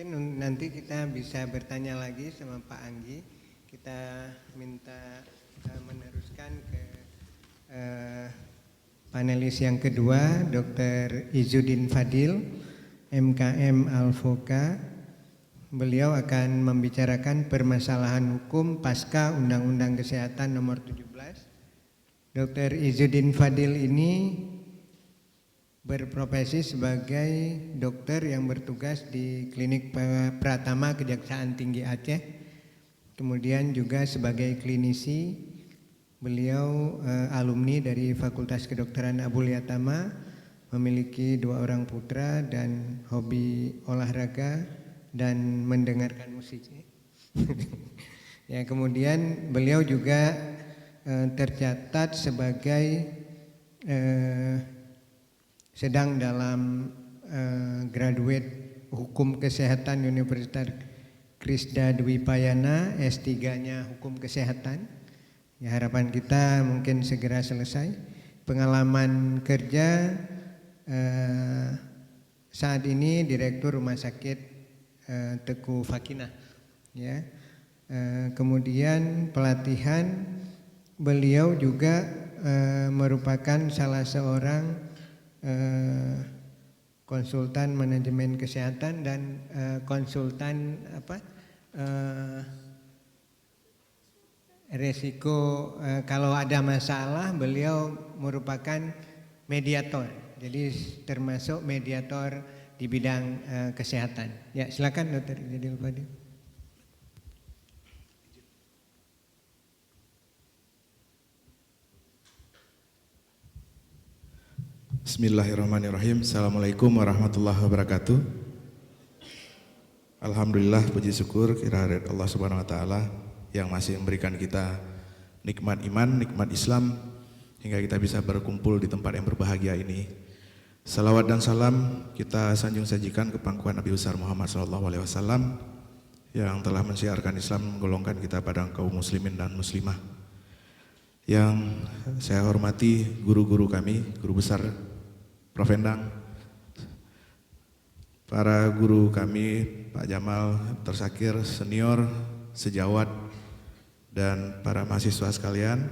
Mungkin nanti kita bisa bertanya lagi sama Pak Anggi. Kita minta meneruskan ke panelis yang kedua, Dr. Izzuddin Fadil, MKM Alfoka. Beliau akan membicarakan permasalahan hukum pasca Undang-Undang Kesehatan Nomor 17. Dr. Izzuddin Fadil ini berprofesi sebagai dokter yang bertugas di Klinik Pratama Kejaksaan Tinggi Aceh. Kemudian juga sebagai klinisi, beliau alumni dari Fakultas Kedokteran Abul Yatama, memiliki 2 orang putra dan hobi olahraga dan mendengarkan musik. Ya, kemudian beliau juga tercatat sebagai sedang dalam graduate Hukum Kesehatan Universitas Krisda Dwipayana, S3-nya Hukum Kesehatan. Ya, harapan kita mungkin segera selesai. Pengalaman kerja saat ini Direktur Rumah Sakit Teguh Fakinah. Ya, kemudian pelatihan, beliau juga merupakan salah seorang konsultan manajemen kesehatan dan konsultan resiko. Kalau ada masalah, beliau merupakan mediator. Jadi termasuk mediator di bidang kesehatan. Ya, silakan Dr. Izzuddin Fadil. Bismillahirrahmanirrahim. Assalamualaikum warahmatullahi wabarakatuh. Alhamdulillah, puji syukur kehadirat Allah Subhanahu wa taala yang masih memberikan kita nikmat iman, nikmat Islam hingga kita bisa berkumpul di tempat yang berbahagia ini. Salawat dan salam kita sanjung sajikan ke pangkuan Nabi besar Muhammad SAW yang telah mensiarkan Islam, menggolongkan kita pada kaum muslimin dan muslimah. Yang saya hormati guru-guru kami, guru besar Prof. Endang, para guru kami, Pak Jamal, Dr. Sakir, senior, sejawat, dan para mahasiswa sekalian,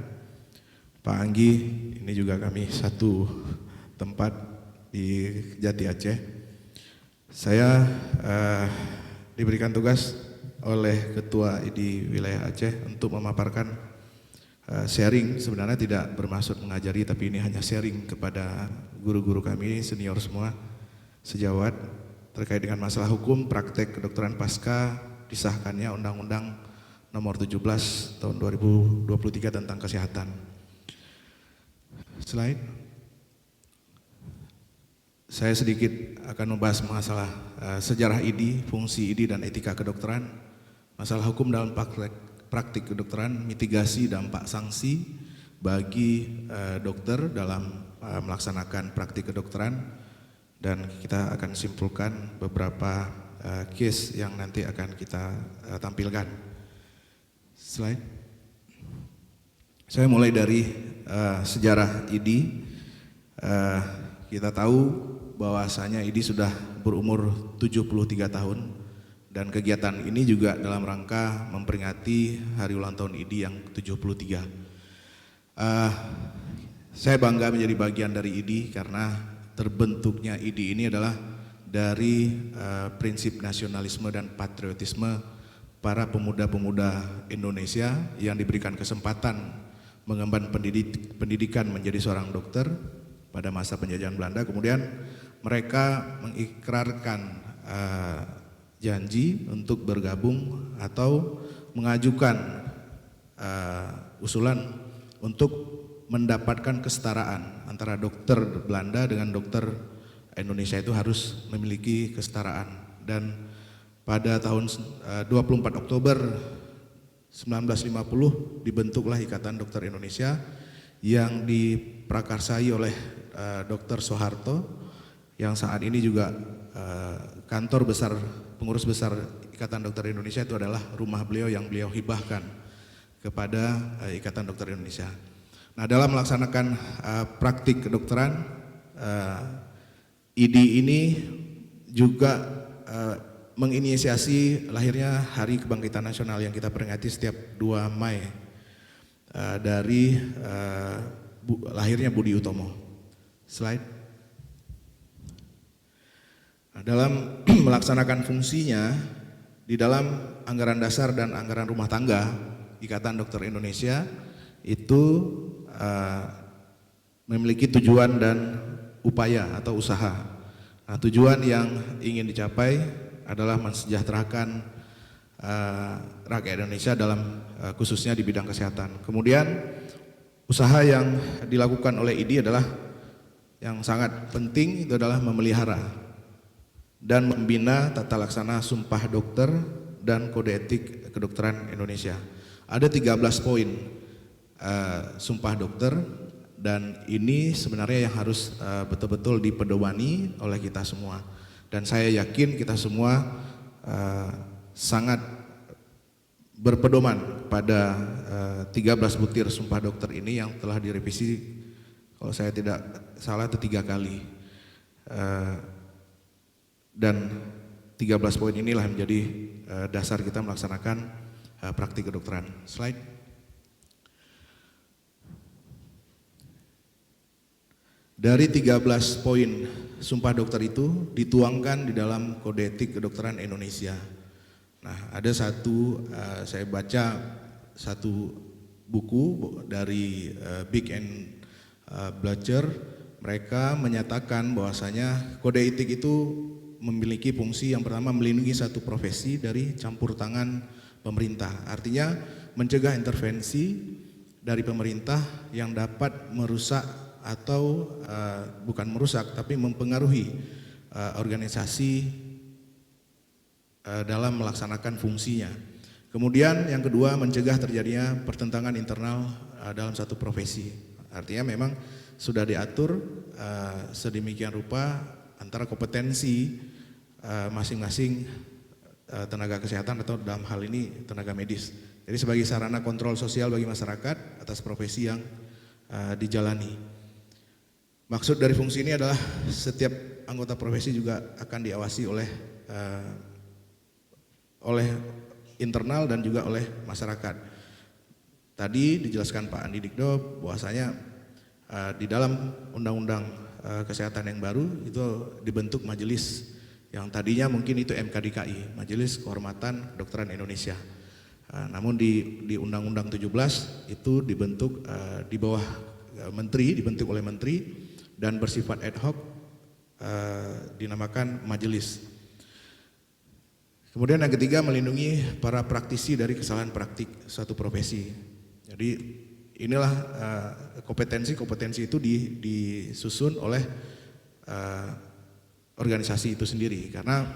Pak Anggi, ini juga kami satu tempat di Jati Aceh. Saya diberikan tugas oleh Ketua ID Wilayah Aceh untuk memaparkan sharing. Sebenarnya tidak bermaksud mengajari, tapi ini hanya sharing kepada guru-guru kami, senior semua, sejawat, terkait dengan masalah hukum praktek kedokteran pasca disahkannya Undang-Undang Nomor 17 tahun 2023 tentang kesehatan. Slide. Saya sedikit akan membahas masalah sejarah ID, fungsi ID dan etika kedokteran, masalah hukum dalam praktik kedokteran, mitigasi dampak sanksi bagi dokter dalam melaksanakan praktik kedokteran, dan kita akan simpulkan beberapa case yang nanti akan kita tampilkan. Slide. Saya mulai dari sejarah ID. Kita tahu bahwasanya ID sudah berumur 73 tahun dan kegiatan ini juga dalam rangka memperingati hari ulang tahun ID yang 73. Saya bangga menjadi bagian dari ID karena terbentuknya ID ini adalah dari prinsip nasionalisme dan patriotisme para pemuda-pemuda Indonesia yang diberikan kesempatan mengemban pendidikan menjadi seorang dokter pada masa penjajahan Belanda. Kemudian mereka mengikrarkan janji untuk bergabung atau mengajukan usulan untuk mendapatkan kesetaraan antara dokter Belanda dengan dokter Indonesia, itu harus memiliki kesetaraan. Dan pada tahun 24 Oktober 1950 dibentuklah Ikatan Dokter Indonesia yang diprakarsai oleh Dr. Soeharto, yang saat ini juga kantor besar, pengurus besar Ikatan Dokter Indonesia itu adalah rumah beliau yang beliau hibahkan kepada Ikatan Dokter Indonesia. Nah, dalam melaksanakan praktik kedokteran, ID ini juga menginisiasi lahirnya Hari Kebangkitan Nasional yang kita peringati setiap 2 Mei dari lahirnya Budi Utomo. Slide. Nah, dalam melaksanakan fungsinya di dalam anggaran dasar dan anggaran rumah tangga Ikatan Dokter Indonesia itu memiliki tujuan dan upaya atau usaha. Nah, tujuan yang ingin dicapai adalah mensejahterakan rakyat Indonesia dalam khususnya di bidang kesehatan. Kemudian usaha yang dilakukan oleh IDI adalah yang sangat penting, itu adalah memelihara dan membina tata laksana Sumpah Dokter dan Kode Etik Kedokteran Indonesia. Ada 13 poin Sumpah Dokter, dan ini sebenarnya yang harus betul-betul dipedomani oleh kita semua. Dan saya yakin kita semua sangat berpedoman pada 13 butir Sumpah Dokter ini yang telah direvisi, kalau saya tidak salah itu 3 kali. Dan 13 poin inilah yang menjadi dasar kita melaksanakan praktik kedokteran. Slide. Dari 13 poin Sumpah Dokter itu dituangkan di dalam Kode Etik Kedokteran Indonesia. Nah, ada saya baca satu buku dari Big and Blatcher. Mereka menyatakan bahwasanya kode etik itu memiliki fungsi yang pertama, melindungi satu profesi dari campur tangan pemerintah. Artinya mencegah intervensi dari pemerintah yang dapat merusak atau bukan merusak tapi mempengaruhi organisasi dalam melaksanakan fungsinya. Kemudian yang kedua, mencegah terjadinya pertentangan internal dalam satu profesi. Artinya memang sudah diatur sedemikian rupa antara kompetensi masing-masing tenaga kesehatan atau dalam hal ini tenaga medis. Jadi sebagai sarana kontrol sosial bagi masyarakat atas profesi yang dijalani. Maksud dari fungsi ini adalah setiap anggota profesi juga akan diawasi oleh internal dan juga oleh masyarakat. Tadi dijelaskan Pak Andi Dikdo bahwasanya di dalam Undang-Undang Kesehatan yang baru itu dibentuk majelis yang tadinya mungkin itu MKDKI, Majelis Kehormatan Kedokteran Indonesia. Namun di Undang-Undang 17 itu dibentuk di bawah menteri, dibentuk oleh menteri dan bersifat ad hoc, dinamakan majelis. Kemudian yang ketiga, melindungi para praktisi dari kesalahan praktik suatu profesi. Jadi inilah kompetensi itu disusun oleh organisasi itu sendiri, karena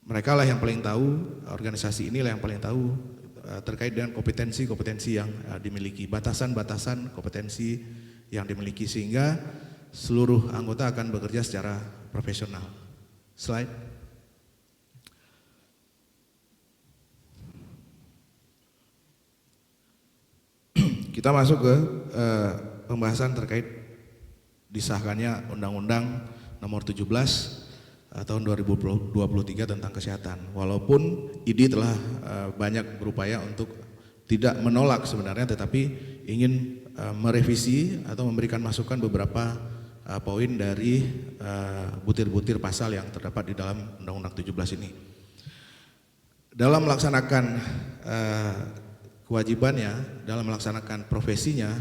mereka lah yang paling tahu, organisasi inilah yang paling tahu terkait dengan kompetensi yang dimiliki, batasan-batasan kompetensi yang dimiliki, sehingga seluruh anggota akan bekerja secara profesional. Slide. Kita masuk ke pembahasan terkait disahkannya Undang-Undang Nomor 17 tahun 2023 tentang kesehatan. Walaupun IDI telah banyak berupaya untuk tidak menolak sebenarnya, tetapi ingin merevisi atau memberikan masukan beberapa poin dari butir-butir pasal yang terdapat di dalam Undang-Undang 17 ini. Dalam melaksanakan kewajibannya, dalam melaksanakan profesinya,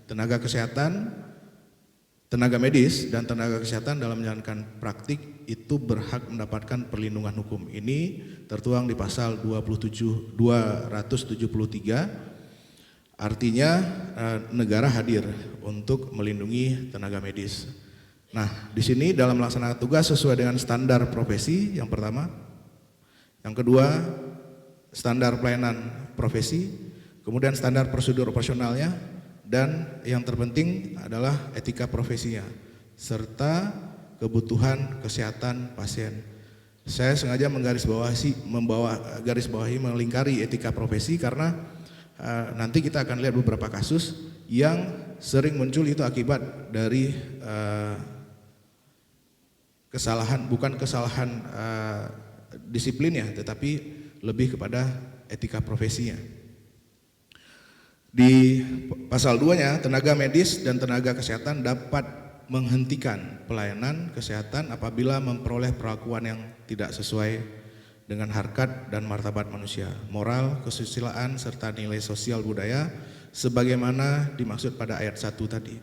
tenaga kesehatan, tenaga medis dan tenaga kesehatan dalam menjalankan praktik itu berhak mendapatkan perlindungan hukum. Ini tertuang di pasal 273. Artinya negara hadir untuk melindungi tenaga medis. Nah, di sini dalam melaksanakan tugas sesuai dengan standar profesi yang pertama, yang kedua standar pelayanan profesi, kemudian standar prosedur operasionalnya, dan yang terpenting adalah etika profesinya serta kebutuhan kesehatan pasien. Saya sengaja melingkari etika profesi karena nanti kita akan lihat beberapa kasus yang sering muncul itu akibat dari kesalahan disiplin ya, tetapi lebih kepada etika profesinya. Di pasal 2-nya, tenaga medis dan tenaga kesehatan dapat menghentikan pelayanan kesehatan apabila memperoleh perlakuan yang tidak sesuai dengan harkat dan martabat manusia, moral, kesusilaan, serta nilai sosial budaya sebagaimana dimaksud pada ayat 1 tadi.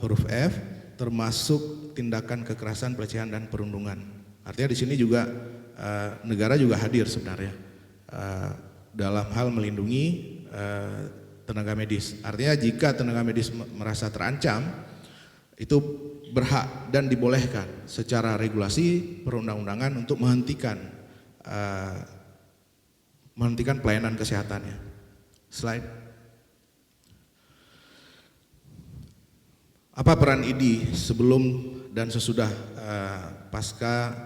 Huruf F, termasuk tindakan kekerasan, pelecehan, dan perundungan. Artinya di sini juga negara juga hadir sebenarnya dalam hal melindungi tenaga medis. Artinya jika tenaga medis merasa terancam, itu berhak dan dibolehkan secara regulasi perundang-undangan untuk menghentikan pelayanan kesehatannya. Slide. Apa peran ID sebelum dan sesudah pasca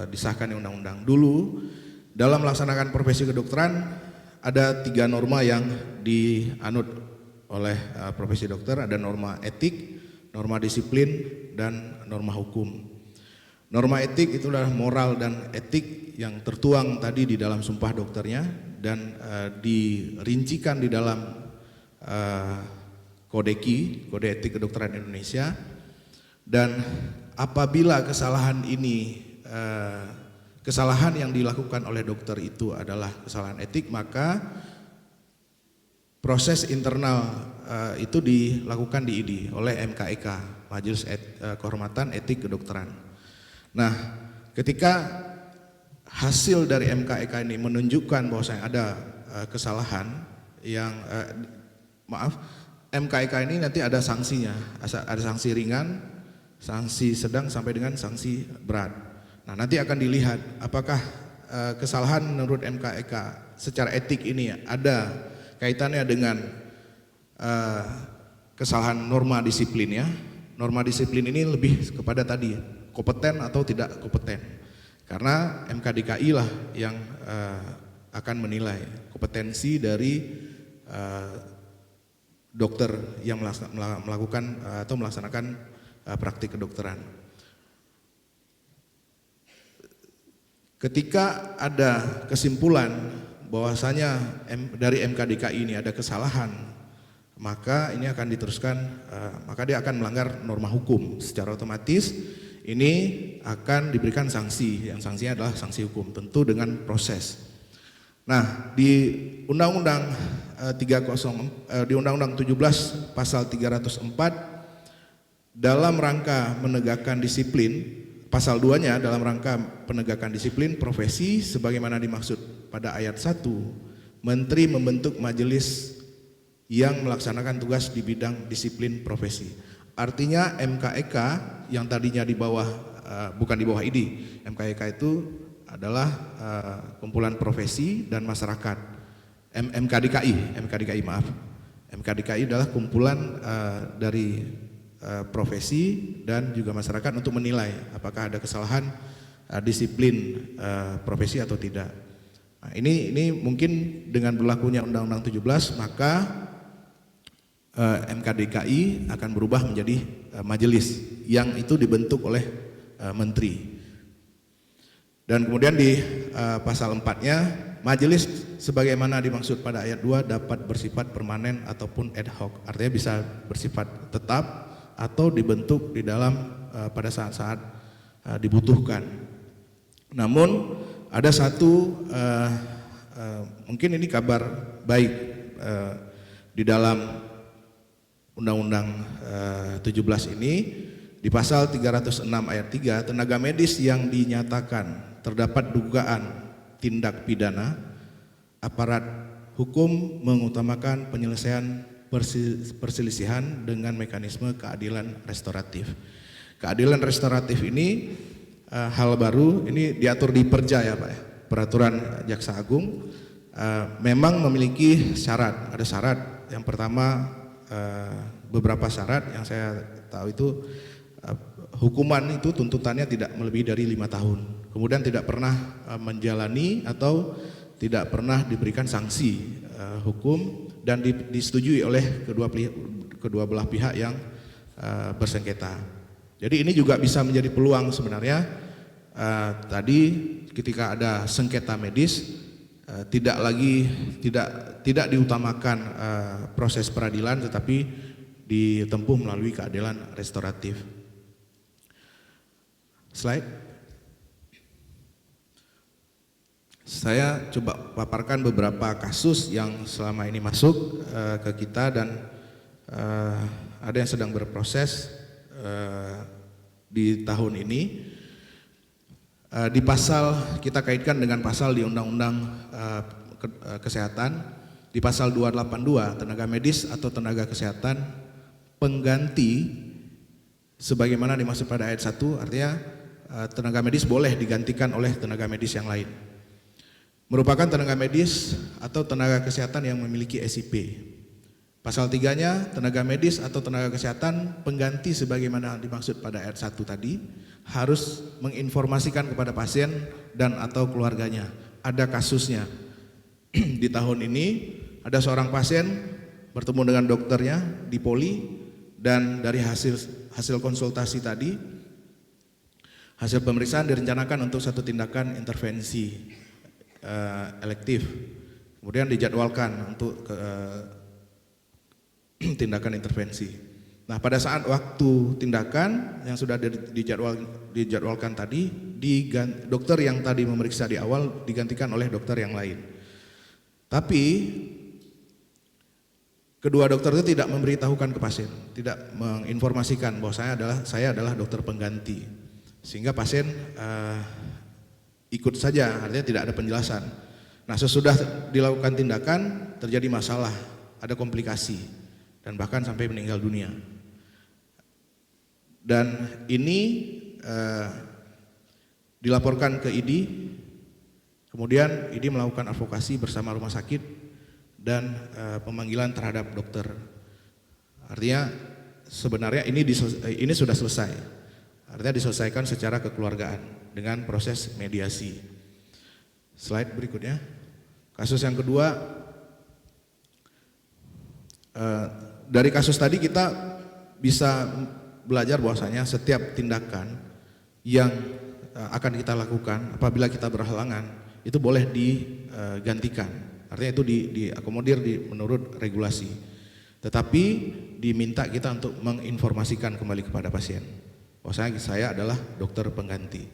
disahkannya undang-undang? Dulu dalam melaksanakan profesi kedokteran ada 3 norma yang dianut oleh profesi dokter. Ada norma etik, norma disiplin, dan norma hukum. Norma etik itu adalah moral dan etik yang tertuang tadi di dalam sumpah dokternya dan dirincikan di dalam Kode Etik Kedokteran Indonesia. Dan apabila kesalahan ini, kesalahan yang dilakukan oleh dokter itu adalah kesalahan etik, maka proses internal itu dilakukan di ID oleh MKEK, Majelis Kehormatan Etik Kedokteran. Nah, ketika hasil dari MKEK ini menunjukkan bahwasanya ada kesalahan yang MKEK ini nanti ada sanksinya, ada sanksi ringan, sanksi sedang sampai dengan sanksi berat. Nah, nanti akan dilihat apakah kesalahan menurut MKEK secara etik ini ada kaitannya dengan kesalahan norma disiplin ya. Norma disiplin ini lebih kepada tadi kompeten atau tidak kompeten. Karena MKDKI lah yang akan menilai kompetensi dari dokter yang melakukan atau melaksanakan praktik kedokteran. Ketika ada kesimpulan bahwasanya dari MKDKI ini ada kesalahan, maka ini akan diteruskan, maka dia akan melanggar norma hukum. Secara otomatis ini akan diberikan sanksi, yang sanksinya adalah sanksi hukum, tentu dengan proses. Nah, di Undang-Undang di Undang-Undang 17 pasal 304 dalam rangka menegakkan disiplin, pasal 2-nya dalam rangka penegakan disiplin profesi sebagaimana dimaksud pada ayat 1, Menteri membentuk majelis yang melaksanakan tugas di bidang disiplin profesi. Artinya MKEK yang tadinya di bawah, bukan di bawah ID, MKEK itu adalah kumpulan profesi dan masyarakat. MKDKI adalah kumpulan dari profesi dan juga masyarakat untuk menilai apakah ada kesalahan disiplin profesi atau tidak. Nah, ini mungkin dengan berlakunya Undang-Undang 17 maka MKDKI akan berubah menjadi majelis yang itu dibentuk oleh menteri. Dan kemudian di pasal 4-nya, majelis sebagaimana dimaksud pada ayat 2 dapat bersifat permanen ataupun ad hoc. Artinya bisa bersifat tetap atau dibentuk di dalam pada saat-saat dibutuhkan. Namun ada satu mungkin ini kabar baik di dalam Undang-Undang 17 ini, di pasal 306 ayat 3, tenaga medis yang dinyatakan terdapat dugaan tindak pidana, aparat hukum mengutamakan penyelesaian perselisihan dengan mekanisme keadilan restoratif. Keadilan restoratif ini hal baru, ini diatur di Perja ya Pak ya, Peraturan Jaksa Agung, memang memiliki syarat, ada syarat. Yang pertama, beberapa syarat yang saya tahu itu hukuman itu tuntutannya tidak melebihi dari 5 tahun. Kemudian tidak pernah menjalani atau tidak pernah diberikan sanksi hukum dan disetujui oleh kedua belah pihak yang bersengketa. Jadi ini juga bisa menjadi peluang sebenarnya tadi ketika ada sengketa medis tidak diutamakan proses peradilan, tetapi ditempuh melalui keadilan restoratif. Slide. Saya coba paparkan beberapa kasus yang selama ini masuk ke kita dan ada yang sedang berproses di tahun ini. Di pasal, kita kaitkan dengan pasal di Undang-Undang Kesehatan, di pasal 282, tenaga medis atau tenaga kesehatan pengganti sebagaimana dimaksud pada ayat 1, artinya tenaga medis boleh digantikan oleh tenaga medis yang lain. Merupakan tenaga medis atau tenaga kesehatan yang memiliki SIP. Pasal 3-nya, tenaga medis atau tenaga kesehatan pengganti sebagaimana dimaksud pada ayat 1 tadi harus menginformasikan kepada pasien dan atau keluarganya. Ada kasusnya. Di tahun ini ada seorang pasien bertemu dengan dokternya di poli, dan dari hasil konsultasi tadi, hasil pemeriksaan direncanakan untuk satu tindakan intervensi elektif. Kemudian dijadwalkan untuk tindakan intervensi. Nah, pada saat waktu tindakan yang sudah dijadwalkan tadi, dokter yang tadi memeriksa di awal digantikan oleh dokter yang lain. Tapi kedua dokter itu tidak memberitahukan ke pasien, tidak menginformasikan bahwa saya adalah dokter pengganti, sehingga pasien ikut saja, artinya tidak ada penjelasan. Nah, sesudah dilakukan tindakan terjadi masalah, ada komplikasi dan bahkan sampai meninggal dunia. Dan ini dilaporkan ke ID, kemudian ID melakukan advokasi bersama rumah sakit dan pemanggilan terhadap dokter. Artinya sebenarnya ini sudah selesai, artinya diselesaikan secara kekeluargaan dengan proses mediasi. Slide berikutnya. Kasus yang kedua, dari kasus tadi kita bisa belajar bahwasanya setiap tindakan yang akan kita lakukan apabila kita berhalangan itu boleh digantikan. Artinya itu diakomodir menurut regulasi. Tetapi diminta kita untuk menginformasikan kembali kepada pasien bahwasanya saya adalah dokter pengganti.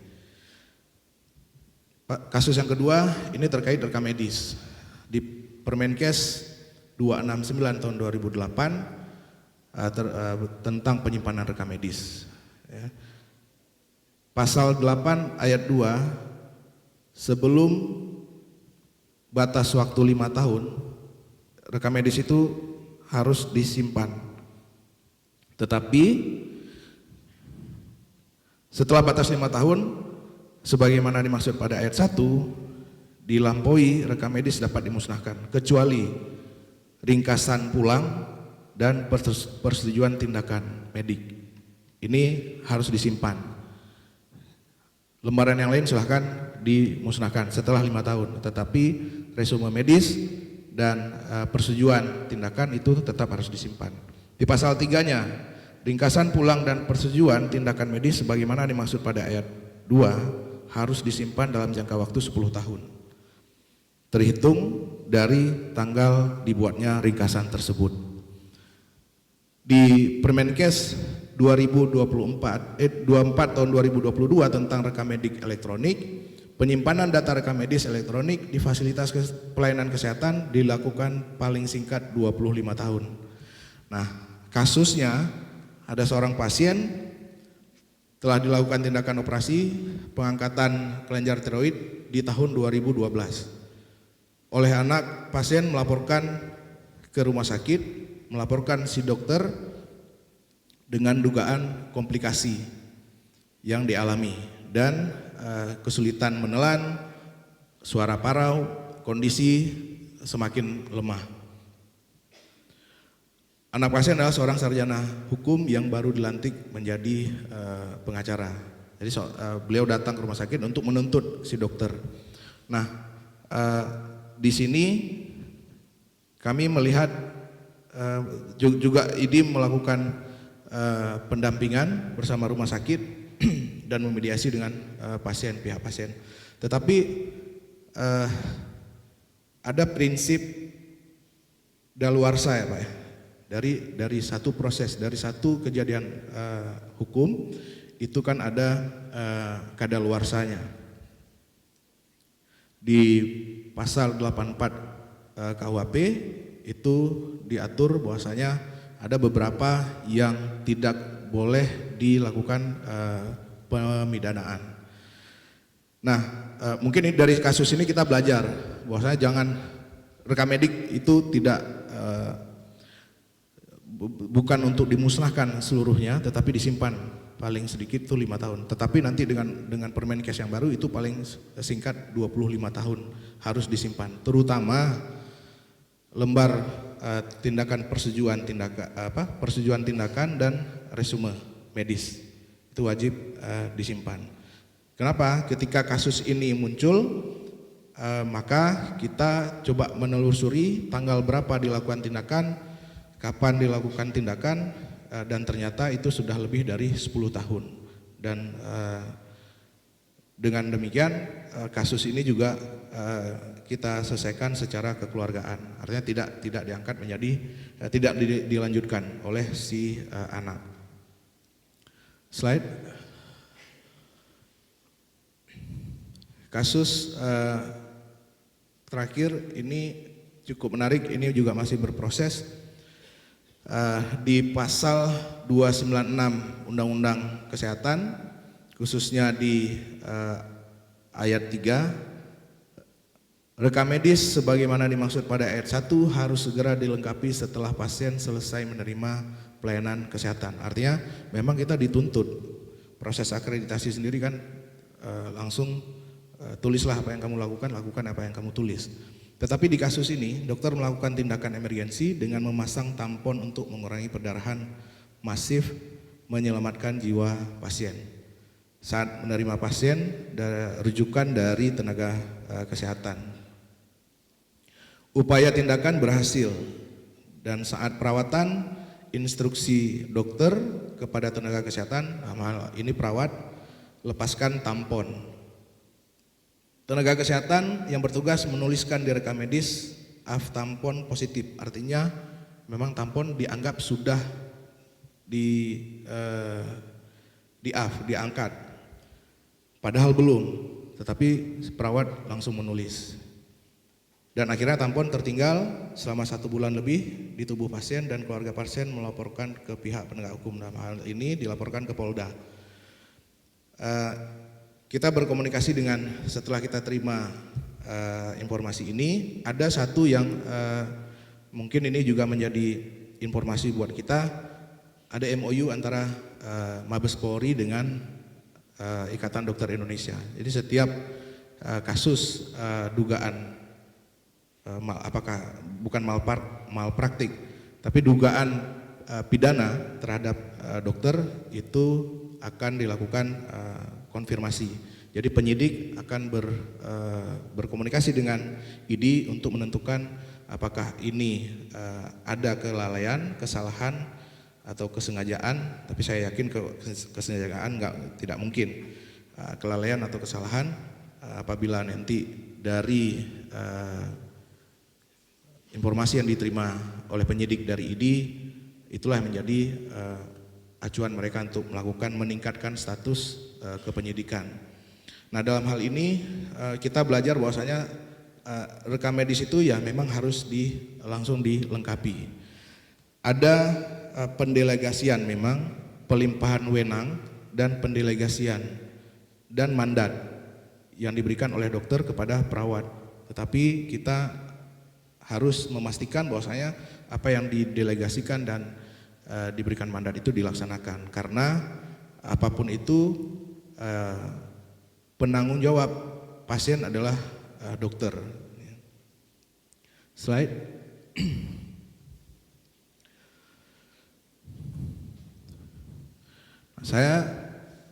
Kasus yang kedua ini terkait rekam medis. Di Permenkes 269 tahun 2008 tentang penyimpanan rekam medis. Ya. Pasal 8 ayat 2, sebelum batas waktu 5 tahun, rekam medis itu harus disimpan. Tetapi setelah batas 5 tahun, sebagaimana dimaksud pada ayat 1, dilampaui rekam medis dapat dimusnahkan, kecuali ringkasan pulang dan persetujuan tindakan medik. Ini harus disimpan. Lembaran yang lain silahkan dimusnahkan setelah 5 tahun, tetapi resume medis dan persetujuan tindakan itu tetap harus disimpan. Di pasal 3-nya, ringkasan pulang dan persetujuan tindakan medis sebagaimana dimaksud pada ayat 2 harus disimpan dalam jangka waktu 10 tahun. Terhitung dari tanggal dibuatnya ringkasan tersebut. Di Permenkes 24 tahun 2022 tentang rekam medik elektronik, penyimpanan data rekam medis elektronik di fasilitas pelayanan kesehatan dilakukan paling singkat 25 tahun. Nah, kasusnya ada seorang pasien telah dilakukan tindakan operasi pengangkatan kelenjar tiroid di tahun 2012. Oleh anak pasien melaporkan ke rumah sakit, melaporkan si dokter dengan dugaan komplikasi yang dialami dan kesulitan menelan, suara parau, kondisi semakin lemah. Anak pasien adalah seorang sarjana hukum yang baru dilantik menjadi pengacara. Jadi beliau datang ke rumah sakit untuk menuntut si dokter. Nah, di sini kami melihat juga ID melakukan pendampingan bersama rumah sakit dan memediasi dengan pihak pasien. Tetapi ada prinsip daluarsa ya Pak ya. Dari satu proses, dari satu kejadian hukum itu kan ada kadaluarsanya. Di pasal 84 KUHP itu diatur bahwasanya ada beberapa yang tidak boleh dilakukan pemidanaan. Nah, mungkin dari kasus ini kita belajar bahwasanya jangan rekamedik itu tidak bukan untuk dimusnahkan seluruhnya, tetapi disimpan paling sedikit itu 5 tahun. Tetapi nanti dengan Permenkes yang baru itu paling singkat 25 tahun harus disimpan. Terutama lembar tindakan persetujuan tindakan dan resume medis itu wajib disimpan. Kenapa? Ketika kasus ini muncul, maka kita coba menelusuri tanggal berapa dilakukan tindakan, kapan dilakukan tindakan, dan ternyata itu sudah lebih dari 10 tahun. Dan dengan demikian kasus ini juga kita selesaikan secara kekeluargaan. Artinya tidak diangkat menjadi tidak dilanjutkan oleh si anak. Slide. Kasus terakhir ini cukup menarik, ini juga masih berproses. Di pasal 296 Undang-Undang Kesehatan, khususnya di ayat 3, rekam medis sebagaimana dimaksud pada ayat 1 harus segera dilengkapi setelah pasien selesai menerima pelayanan kesehatan. Artinya memang kita dituntut, proses akreditasi sendiri kan langsung tulislah apa yang kamu lakukan apa yang kamu tulis. Tetapi di kasus ini dokter melakukan tindakan emergensi dengan memasang tampon untuk mengurangi perdarahan masif, menyelamatkan jiwa pasien. Saat menerima pasien rujukan dari tenaga kesehatan, upaya tindakan berhasil, dan saat perawatan instruksi dokter kepada tenaga kesehatan, ini perawat, lepaskan tampon. Tenaga kesehatan yang bertugas menuliskan di rekam medis af tampon positif, artinya memang tampon dianggap sudah diangkat, padahal belum, tetapi perawat langsung menulis. Dan akhirnya tampon tertinggal selama 1 bulan lebih di tubuh pasien, dan keluarga pasien melaporkan ke pihak penegak hukum. Dalam hal ini dilaporkan ke Polda. Kita berkomunikasi dengan, setelah kita terima informasi ini, ada satu yang mungkin ini juga menjadi informasi buat kita. Ada MOU antara Mabes Polri dengan Ikatan Dokter Indonesia. Jadi setiap kasus dugaan apakah bukan malpraktik, tapi dugaan pidana terhadap dokter itu akan dilakukan konfirmasi. Jadi penyidik akan berkomunikasi dengan ID untuk menentukan apakah ini ada kelalaian, kesalahan, atau kesengajaan. Tapi saya yakin kesengajaan tidak mungkin. Kelalaian atau kesalahan apabila nanti dari informasi yang diterima oleh penyidik dari ID, itulah yang menjadi acuan mereka untuk meningkatkan status kepenyidikan. Nah, dalam hal ini kita belajar bahwasanya rekam medis itu ya memang harus langsung dilengkapi. Ada pendelegasian memang, pelimpahan wewenang dan pendelegasian dan mandat yang diberikan oleh dokter kepada perawat. Tetapi kita harus memastikan bahwasanya apa yang didelegasikan dan diberikan mandat itu dilaksanakan, karena apapun itu penanggung jawab pasien adalah dokter. Slide. Saya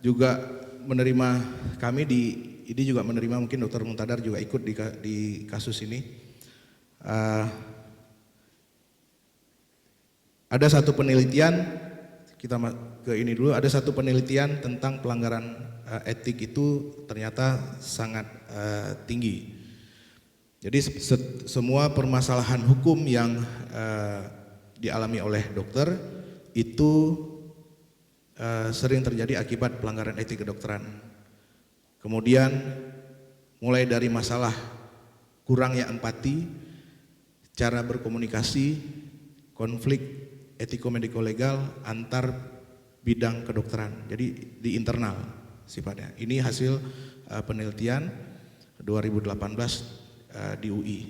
juga menerima, kami di ID juga menerima, mungkin Dokter Muntadar juga ikut di kasus ini. Ada satu penelitian kita ke ini dulu. Ada satu penelitian tentang pelanggaran etik itu ternyata sangat tinggi. Jadi semua permasalahan hukum yang dialami oleh dokter itu sering terjadi akibat pelanggaran etik kedokteran. Kemudian mulai dari masalah kurangnya empati, cara berkomunikasi, konflik etiko-mediko-legal antar bidang kedokteran. Jadi di internal sifatnya. Ini hasil penelitian 2018 di UI.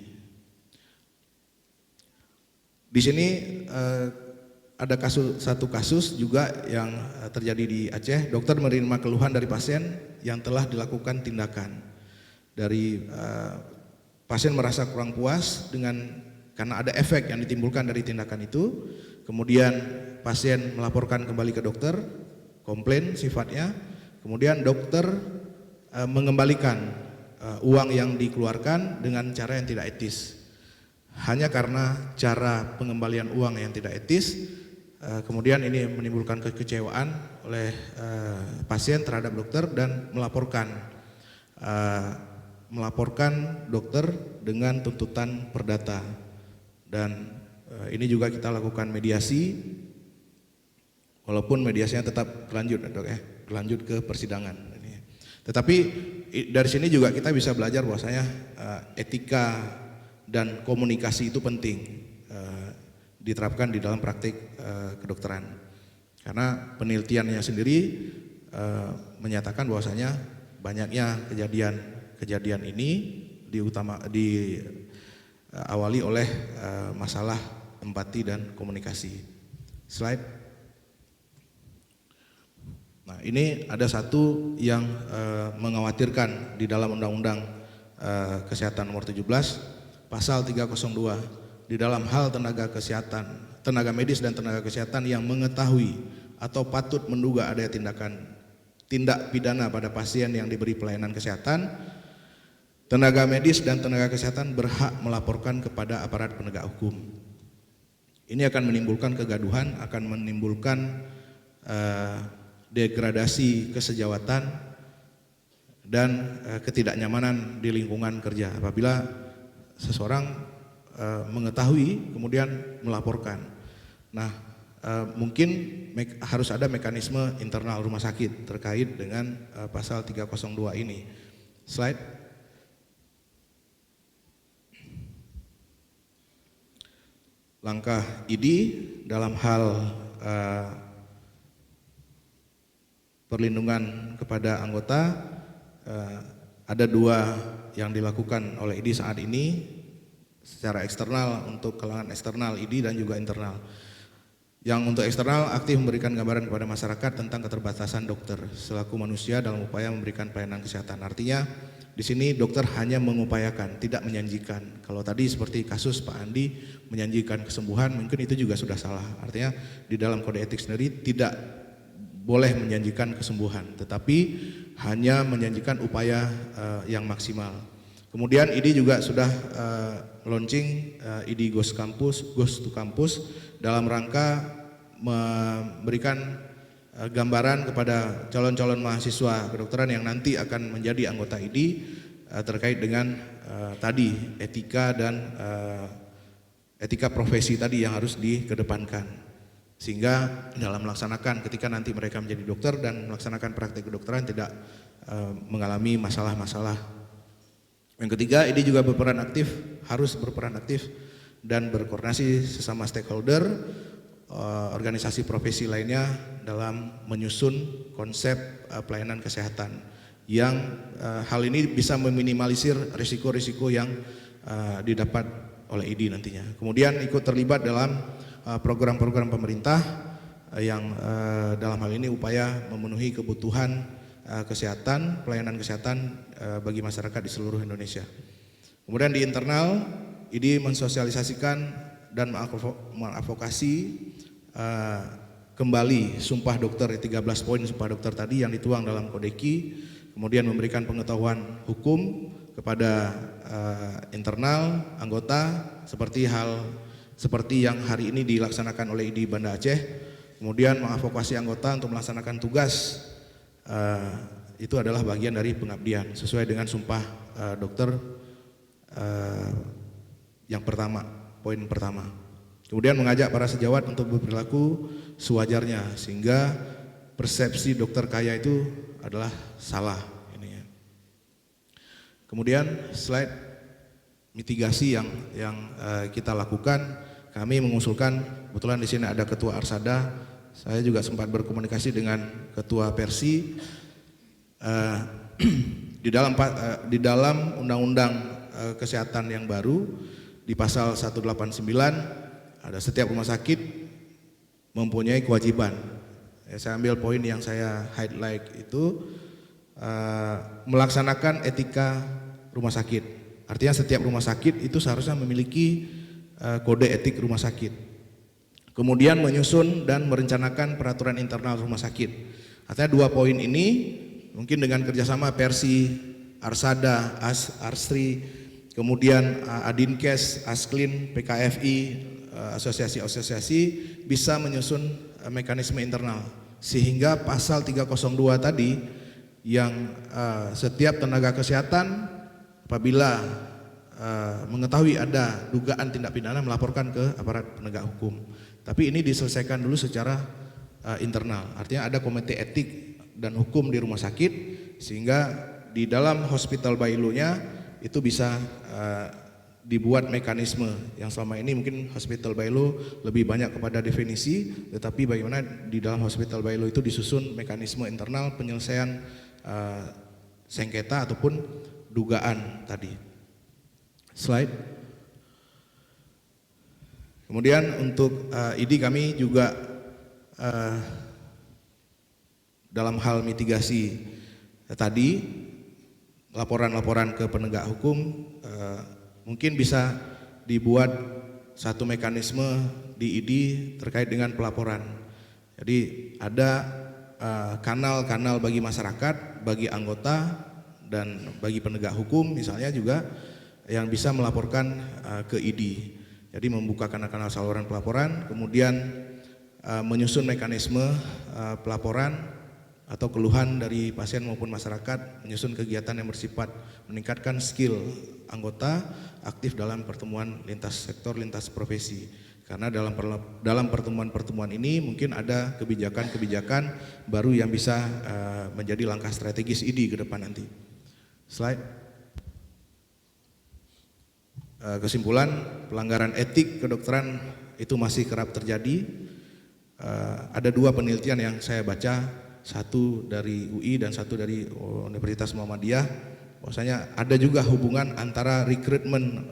Di sini ada satu kasus juga yang terjadi di Aceh. Dokter menerima keluhan dari pasien yang telah dilakukan tindakan. Dari pasien merasa kurang puas karena ada efek yang ditimbulkan dari tindakan itu. Kemudian pasien melaporkan kembali ke dokter, komplain sifatnya. Kemudian dokter mengembalikan uang yang dikeluarkan dengan cara yang tidak etis. Hanya karena cara pengembalian uang yang tidak etis, kemudian ini menimbulkan kekecewaan oleh pasien terhadap dokter dan melaporkan dokter dengan tuntutan perdata. Dan ini juga kita lakukan mediasi, walaupun mediasinya tetap berlanjut ke persidangan. Tetapi dari sini juga kita bisa belajar bahwasanya etika dan komunikasi itu penting diterapkan di dalam praktik kedokteran. Karena penelitiannya sendiri menyatakan bahwasanya banyaknya kejadian ini diawali oleh masalah empati dan komunikasi. Slide. Nah, ini ada satu yang mengkhawatirkan di dalam Undang-Undang Kesehatan Nomor 17, Pasal 302, di dalam hal tenaga medis dan tenaga kesehatan yang mengetahui atau patut menduga ada tindak pidana pada pasien yang diberi pelayanan kesehatan, tenaga medis dan tenaga kesehatan berhak melaporkan kepada aparat penegak hukum. Ini akan menimbulkan kegaduhan, akan menimbulkan degradasi kesejawatan dan ketidaknyamanan di lingkungan kerja apabila seseorang mengetahui kemudian melaporkan. Nah, mungkin harus ada mekanisme internal rumah sakit terkait dengan pasal 302 ini. Slide. Langkah ID dalam hal perlindungan kepada anggota, ada dua yang dilakukan oleh ID saat ini secara eksternal untuk kalangan eksternal ID dan juga internal. Yang untuk eksternal aktif memberikan gambaran kepada masyarakat tentang keterbatasan dokter selaku manusia dalam upaya memberikan pelayanan kesehatan. Artinya di sini dokter hanya mengupayakan, tidak menjanjikan. Kalau tadi seperti kasus Pak Andi menjanjikan kesembuhan, mungkin itu juga sudah salah. Artinya di dalam kode etik sendiri tidak boleh menjanjikan kesembuhan, tetapi hanya menjanjikan upaya yang maksimal. Kemudian ID juga sudah launching ID Ghost to Campus dalam rangka memberikan gambaran kepada calon-calon mahasiswa kedokteran yang nanti akan menjadi anggota ID terkait dengan tadi etika dan etika profesi tadi yang harus dikedepankan. Sehingga dalam melaksanakan ketika nanti mereka menjadi dokter dan melaksanakan praktik kedokteran tidak mengalami masalah-masalah. Yang ketiga, ini juga harus berperan aktif dan berkoordinasi sesama stakeholder, organisasi profesi lainnya dalam menyusun konsep pelayanan kesehatan yang hal ini bisa meminimalisir risiko-risiko yang didapat oleh ID nantinya. Kemudian ikut terlibat dalam program-program pemerintah yang dalam hal ini upaya memenuhi kebutuhan kesehatan, pelayanan kesehatan bagi masyarakat di seluruh Indonesia. Kemudian di internal, ID mensosialisasikan dan mengadvokasi kembali sumpah dokter 13 poin sumpah dokter tadi yang dituang dalam Kodeki, kemudian memberikan pengetahuan hukum kepada internal anggota seperti yang hari ini dilaksanakan oleh ID Banda Aceh kemudian mengadvokasi anggota untuk melaksanakan tugas, itu adalah bagian dari pengabdian sesuai dengan sumpah dokter yang pertama, poin pertama. Kemudian mengajak para sejawat untuk berperilaku sewajarnya sehingga persepsi dokter kaya itu adalah salah. Ini ya. Kemudian slide mitigasi yang kita lakukan, kami mengusulkan, kebetulan di sini ada Ketua Arsada, saya juga sempat berkomunikasi dengan Ketua Persi. Di dalam Undang-Undang Kesehatan yang baru di pasal 189 ada setiap rumah sakit mempunyai kewajiban. Saya ambil poin yang saya highlight itu melaksanakan etika rumah sakit. Artinya setiap rumah sakit itu seharusnya memiliki kode etik rumah sakit. Kemudian menyusun dan merencanakan peraturan internal rumah sakit. Artinya dua poin ini mungkin dengan kerjasama Persi, Arsada, Arsri, kemudian Adinkes, Asklin, PKFI, asosiasi-asosiasi bisa menyusun mekanisme internal sehingga pasal 302 tadi yang setiap tenaga kesehatan apabila mengetahui ada dugaan tindak pidana melaporkan ke aparat penegak hukum. Tapi ini diselesaikan dulu secara internal. Artinya ada komite etik dan hukum di rumah sakit sehingga di dalam hospital bylaw-nya itu bisa dibuat mekanisme yang selama ini mungkin hospital bylaw lebih banyak kepada definisi, tetapi bagaimana di dalam hospital bylaw itu disusun mekanisme internal penyelesaian sengketa ataupun dugaan tadi. Slide. Kemudian untuk ID kami juga dalam hal mitigasi tadi laporan-laporan ke penegak hukum mungkin bisa dibuat satu mekanisme di ID terkait dengan pelaporan. Jadi ada kanal-kanal bagi masyarakat, bagi anggota dan bagi penegak hukum misalnya juga yang bisa melaporkan ke ID. Jadi membuka kanal-kanal saluran pelaporan, kemudian menyusun mekanisme pelaporan atau keluhan dari pasien maupun masyarakat, menyusun kegiatan yang bersifat meningkatkan skill anggota aktif dalam pertemuan lintas sektor, lintas profesi. Karena dalam pertemuan-pertemuan ini mungkin ada kebijakan-kebijakan baru yang bisa menjadi langkah strategis ID ke depan nanti. Slide. Kesimpulan, pelanggaran etik kedokteran itu masih kerap terjadi. Ada dua penelitian yang saya baca, satu dari UI dan satu dari Universitas Muhammadiyah, bahwasanya ada juga hubungan antara rekrutmen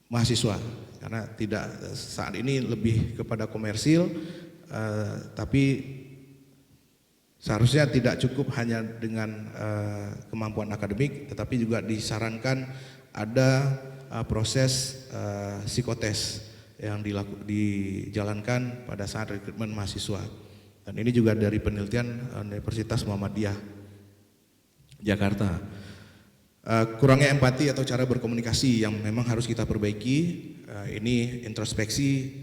mahasiswa, karena tidak saat ini lebih kepada komersil, tapi seharusnya tidak cukup hanya dengan kemampuan akademik, tetapi juga disarankan ada proses psikotes yang dijalankan pada saat rekrutmen mahasiswa. Dan ini juga dari penelitian Universitas Muhammadiyah Jakarta. Kurangnya empati atau cara berkomunikasi yang memang harus kita perbaiki. Ini introspeksi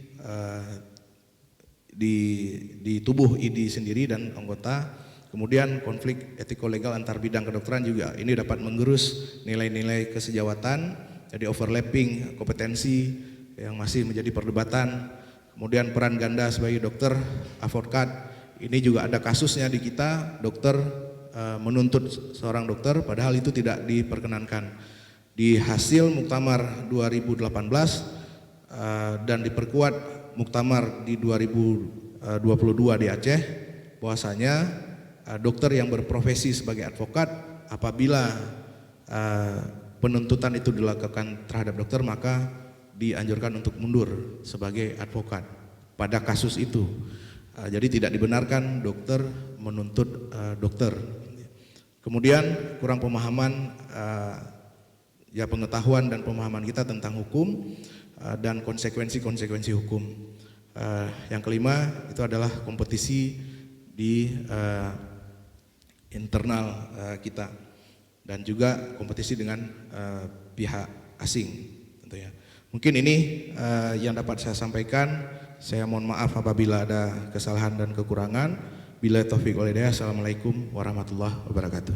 di tubuh ID sendiri dan anggota. Kemudian konflik etiko-legal antar bidang kedokteran juga ini dapat menggerus nilai-nilai kesejawatan, jadi overlapping kompetensi yang masih menjadi perdebatan. Kemudian peran ganda sebagai dokter, advokat, ini juga ada kasusnya di kita, dokter menuntut seorang dokter padahal itu tidak diperkenankan. Di hasil Muktamar 2018 dan diperkuat Muktamar di 2022 di Aceh, bahwasanya dokter yang berprofesi sebagai advokat apabila penuntutan itu dilakukan terhadap dokter maka dianjurkan untuk mundur sebagai advokat pada kasus itu. Jadi tidak dibenarkan dokter menuntut dokter. Kemudian kurang pemahaman, ya pengetahuan dan pemahaman kita tentang hukum dan konsekuensi-konsekuensi hukum. Yang kelima itu adalah kompetisi di internal kita dan juga kompetisi dengan pihak asing tentunya. Mungkin ini yang dapat saya sampaikan. Saya mohon maaf apabila ada kesalahan dan kekurangan. Bila taufik wal hidayah. Assalamualaikum warahmatullahi wabarakatuh.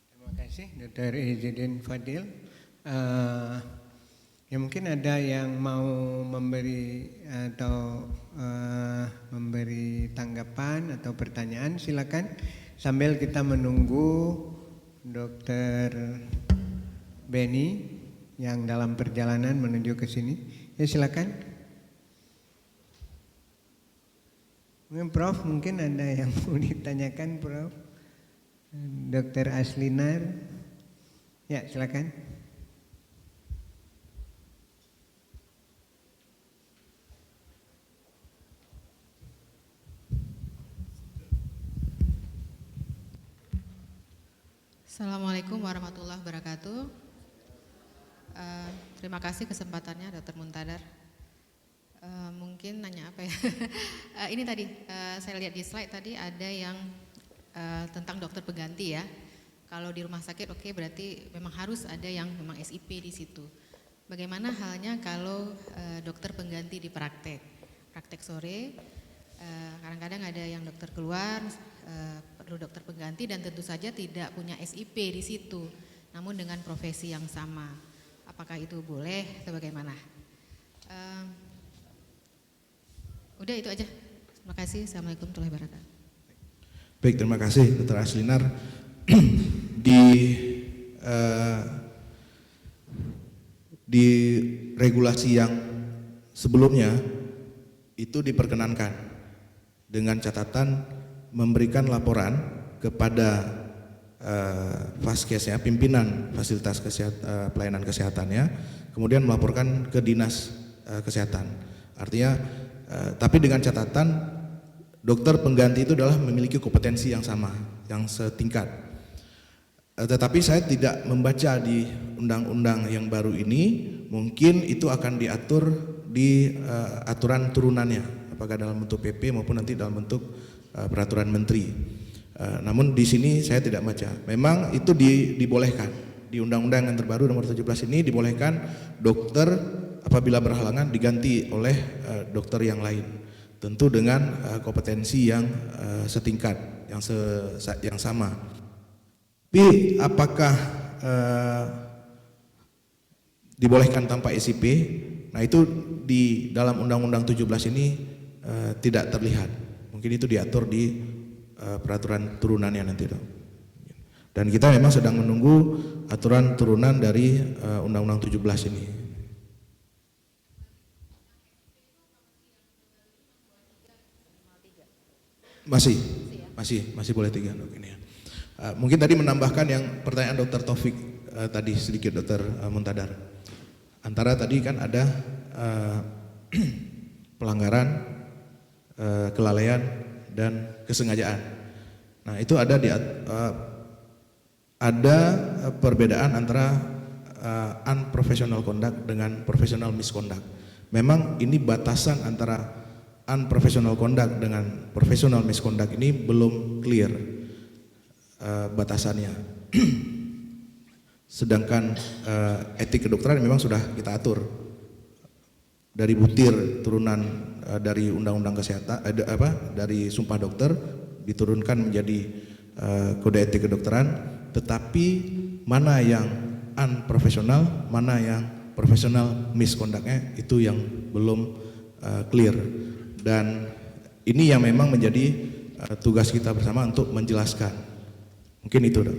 Terima kasih Dr. Izzuddin Fadil. Ya mungkin ada yang mau memberi atau memberi tanggapan atau pertanyaan, silakan sambil kita menunggu Dr. Beni yang dalam perjalanan menuju ke sini. Ya silakan. Mungkin Prof, mungkin ada yang mau ditanyakan Prof. Dr. Aslinar. Ya silakan. Assalamualaikum warahmatullahi wabarakatuh. Terima kasih kesempatannya Dr. Muntadar. Mungkin nanya apa ya? Ini tadi saya lihat di slide tadi ada yang tentang dokter pengganti ya. Kalau di rumah sakit oke, berarti memang harus ada yang memang SIP di situ. Bagaimana halnya kalau dokter pengganti di praktek sore? Kadang-kadang ada yang dokter keluar, perlu dokter pengganti dan tentu saja tidak punya SIP di situ, namun dengan profesi yang sama. Apakah itu boleh atau bagaimana? Udah itu aja. Terima kasih. Assalamualaikum warahmatullahi wabarakatuh. Baik, terima kasih Dr. Aslinar. Di regulasi yang sebelumnya itu diperkenankan dengan catatan memberikan laporan kepada Faskesnya, pimpinan fasilitas pelayanan kesehatannya, kemudian melaporkan ke dinas kesehatan. Artinya, tapi dengan catatan dokter pengganti itu adalah memiliki kompetensi yang sama, yang setingkat. Tetapi saya tidak membaca di undang-undang yang baru ini, mungkin itu akan diatur di aturan turunannya, apakah dalam bentuk PP maupun nanti dalam bentuk peraturan menteri. Namun di sini saya tidak baca. Memang itu dibolehkan di undang-undang yang terbaru nomor 17 ini, dibolehkan dokter apabila berhalangan diganti oleh dokter yang lain, tentu dengan kompetensi yang setingkat, yang sama. Tapi apakah dibolehkan tanpa SIP? Nah itu di dalam undang-undang 17 ini tidak terlihat. Mungkin itu diatur di peraturan turunannya nanti, dok. Dan kita memang sedang menunggu aturan turunan dari undang-undang 17 ini. Masih boleh 3, dok, ini ya. Mungkin tadi menambahkan yang pertanyaan Dr. Taufik tadi sedikit, Dr. Muntadar. Antara tadi kan ada pelanggaran, kelalaian dan kesengajaan. Nah itu ada perbedaan antara unprofessional conduct dengan professional misconduct. Memang ini batasan antara unprofessional conduct dengan professional misconduct ini belum clear batasannya. Sedangkan etik kedokteran memang sudah kita atur dari butir turunan dari undang-undang kesehatan, dari sumpah dokter diturunkan menjadi kode etik kedokteran, tetapi mana yang unprofessional, mana yang professional misconduct-nya itu yang belum clear. Dan ini yang memang menjadi tugas kita bersama untuk menjelaskan. Mungkin itu, dok.